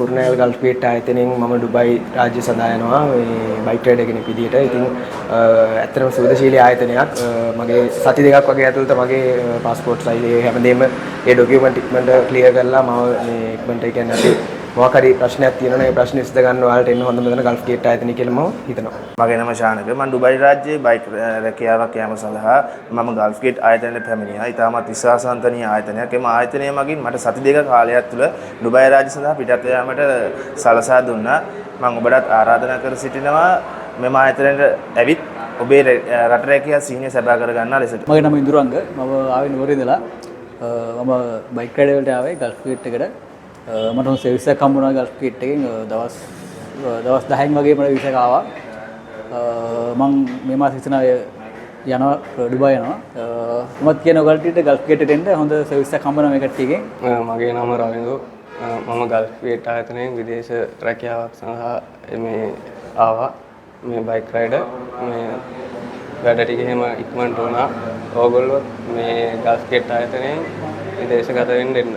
Kurunegala gulf gate ආයතනයෙන් මම Dubai රාජ්‍ය සඳහා යනවා මේ බයික් රයිඩර් කෙනෙක් විදිහට. ඉතින් ඇත්තටම සුවදශීලී ආයතනයක්. මගේ සති දෙකක් වගේ ඇතුළත මගේ પાස්පෝර්ට් සයිස් හැමදේම ඒ ඩොකියුමන්ට් ඉක්මනට ක්ලියර් කරලා මම මේ ඉක්මනට ඒ කියන්නේ අපි මොකක් හරි ප්‍රශ්නයක් තියෙනවා නම් ඒ ප්‍රශ්න විසඳ ගන්න ඔයාලට එන්න හොඳම තැන ගල්ෆ් ගේට් ආයතනය කියලා මම හිතනවා. මගේ නම ශානක. මම ඩුබයි රාජ්‍යයේ බයික් රැකියාවක් යාම සඳහා මම ගල්ෆ් ගේට් ආයතනයට පැමිණියා. ඉතාමත් විශ්වාසවන්තනීය ආයතනයක්. එම ආයතනය මගින් මට සති දෙක කාලයක් තුළ ඩුබයි රාජ්‍ය සඳහා පිටත් යාමට සලසා දුන්නා. මම ඔබටත් ආරාධනා කර සිටිනවා මෙම ආයතනයට ඇවිත් ඔබේ රට රැකියා සීනිය සබා කර ගන්නා ලෙසට. මගේ නම ඉඳුරංග. මම ආවේ නුවරේ ඉඳලා. මම බයික් රයිඩ් වලට ආවේ ගල්ෆ් ගේට් එකට. මට හොඳ සර්විස් එකක් හම්බ වුණා ගල්ෆ් ගේට් එකෙන්. දවස් 10න් වගේ මට වීසා එක ආවා. මම මේ මාසෙ යනවා ඩුබයි යනවා. මමත් කියන ඔයගලට ගල්ෆ් ගේට් එකට එන්න හොඳ සර්විස් එකක් හම්බ වෙනවා මේ කට්ටියගෙන්. මගේ නම රවින්දු. මම ගල්ෆ් ගේට් ආයතනයෙන් විදේශ රැකියාවක් සඳහා මේ ආවා. මේ බයික් රයිඩර් මේ වැඩ ටික එහෙම ඉක්මනට වුණා. ඕගොල්ලෝ මේ ගල්ෆ් ගේට් ආයතනයෙන් විදේශගත වෙන්න එන්න.